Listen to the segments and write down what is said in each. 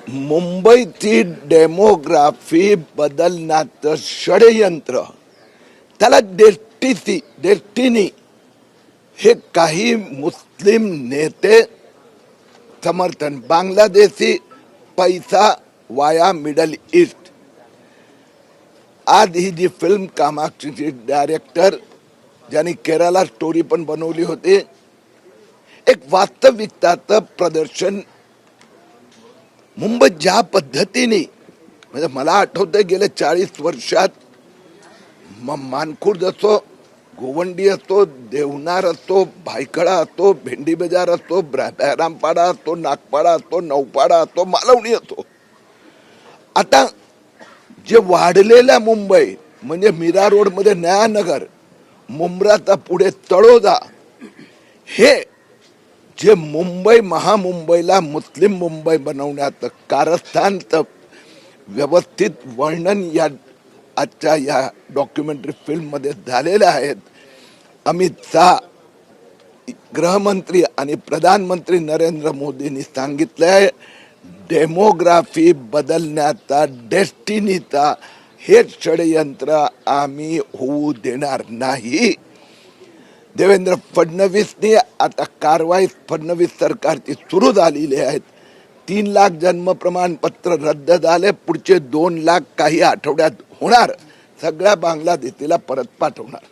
मुंबईची डेमोग्राफी बदलण्याचं षडयंत्र, त्याला डेस्टिनी हे काही मुस्लिम नेते समर्थन, बांगलादेशी पैसा वाया मिडल ईस्ट. आज ही जी फिल्म कामाक्षीची डायरेक्टर ज्यांनी केरला स्टोरी पण बनवली होती, एक वास्तविकताचं प्रदर्शन मुंबईत ज्या पद्धतीने, म्हणजे मला आठवतंय गेल्या 40 वर्षात मानखुर्द असो, गोवंडी असो, देवनार असो, भायखळा असो, भेंडी बाजार असो, बहरामपाडा असो, नागपाडा असो, नौपाडा असो, मालवणी असो, आता जे वाढलेल्या मुंबई म्हणजे मीरा रोड मध्ये नयानगर, मुंब्राचा पुढे तळोदा, हे जे मुंबई महामुंबईला मुस्लिम मुंबई बनवण्याचं कारस्थानचं व्यवस्थित वर्णन या आजच्या या डॉक्युमेंटरी फिल्म मध्ये झालेले आहेत. अमित शाह गृहमंत्री आणि प्रधानमंत्री नरेंद्र मोदींनी सांगितलंय, डेमोग्राफी बदलण्याचा डेस्टिनीचा हे षडयंत्र आम्ही होऊ देणार नाही. देवेंद्र फडणवीसनी आता कारवाई फडणवीस सरकारची सुरू झालेली आहे. 3 लाख जन्म प्रमाणपत्र रद्द झाले, पुढचे 2 लाख काही आठवड्यात होणार, सगळ्या बांगलादेशीला परत पाठवणार.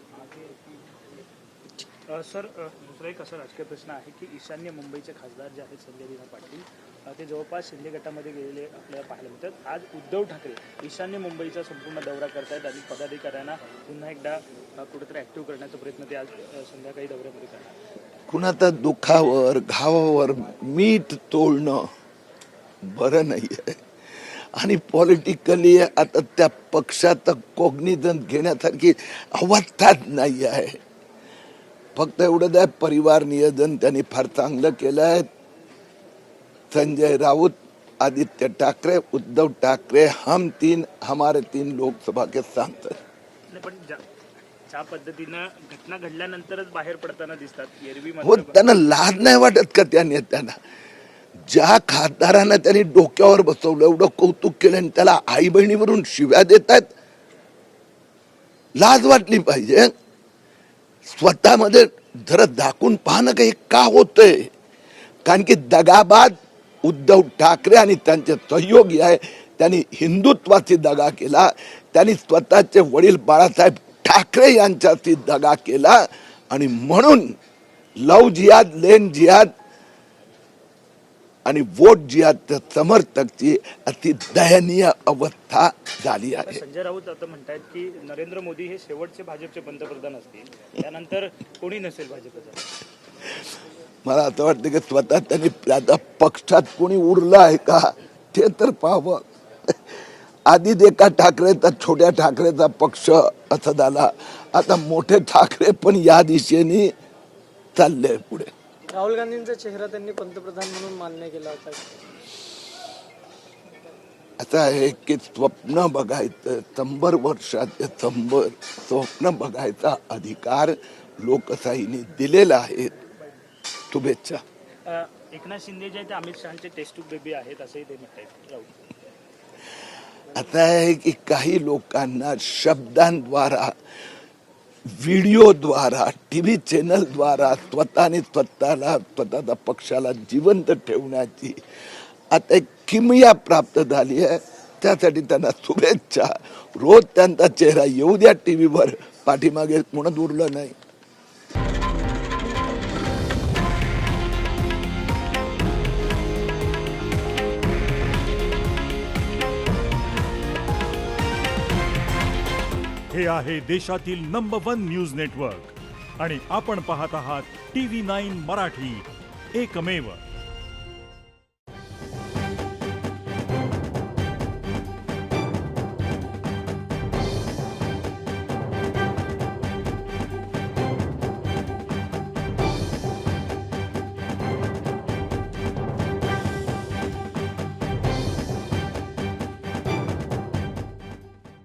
सर, दुसरा एक असा राजकीय प्रश्न आहे की ईशान्य मुंबईचे खासदार जे आहेत संजय दिना पाटील, ते जवळपास शिंदे गटामध्ये गेलेले आपल्याला पाहायला मिळतात. आज उद्धव ठाकरे ईशान्य मुंबईचा संपूर्ण दौरा करतायत आणि पदाधिकाऱ्यांना पुन्हा एकदा कुठेतरी ऍक्टिव्ह करण्याचा प्रयत्न ते आज संध्याकाळी दौऱ्यामध्ये करणार. कुणाचा दुखावर घावावर मीठ तोडणं बरं नाही आहे आणि पॉलिटिकली आता त्या पक्षाचा कॉग्निझन्स घेण्यासारखी अवस्थाच नाही आहे. फक्त एवढंच आहे, परिवार नियोजन त्यांनी फार चांगलं केलं आहे. संजय राऊत, आदित्य ठाकरे, उद्धव ठाकरे, हम 3 हमारे 3 लोकसभा के सांसद. पण ज्या पद्धतीनं घटना घडल्यानंतरच बाहेर पडताना दिसतात, एरवी हो, त्यांना लाज नाही वाटत का त्या नेत्यांना? ज्या खासदारांना त्यांनी डोक्यावर बसवलं, एवढं कौतुक केलं आणि त्याला आई बहिणीवरून शिव्या देतात, लाज वाटली पाहिजे. स्वतःमध्ये जरा दाखवून पाहणं काही का होतंय. कारण की दगाबाज उद्धव ठाकरे आणि त्यांचे सहयोगी आहे, त्यांनी हिंदुत्वाची दगा केला, त्यांनी स्वतःचे वडील बाळासाहेब ठाकरे यांच्याशी दगा केला आणि म्हणून लव जिहाद, लेन जिहाद आणि वोट जिहादच्या समर्थकची अति दयनीय अवस्था झाली आहे. संजय राऊत आता म्हणतात की नरेंद्र मोदी हे शेवटचे भाजपचे पंतप्रधान असतील, त्यानंतर कोणी नसेल भाजपचा. मला असं वाटतं की स्वतः त्यांनी आता पक्षात कोणी उरलं आहे का ते तर पाहावं. आधीच एका ठाकरेचा, छोट्या ठाकरेचा पक्ष असा झाला, आता मोठे ठाकरे पण या दिशेने चालले पुढे. राहुल गांधींचा चेहरा त्यांनी पंतप्रधान म्हणून मान्य केला होता. असं आहे की स्वप्न बघायचं, 100 वर्षाचे 100 स्वप्न बघायचा अधिकार लोकशाहीने दिलेला आहे. शुभेच्छा. एकनाथ शिंदे जे ते अमित शहाचे टेस्ट ट्यूब बेबी आहेत असंही ते म्हणतात. आता आहे की काही लोकांना शब्दांद्वारा, व्हिडिओद्वारा, टीव्ही चॅनलद्वारा स्वतःने स्वतःच्या पक्षाला जिवंत ठेवण्याची आता एक किमया प्राप्त झाली आहे. त्यासाठी त्यांना शुभेच्छा. रोज त्यांचा चेहरा येऊ द्या टीव्हीवर, पाठीमागे कोणच उरलं नाही. हे आहे देशातील नंबर 1 न्यूज नेटवर्क आणि आपण पाहत आहात TV9 मराठी, एकमेव.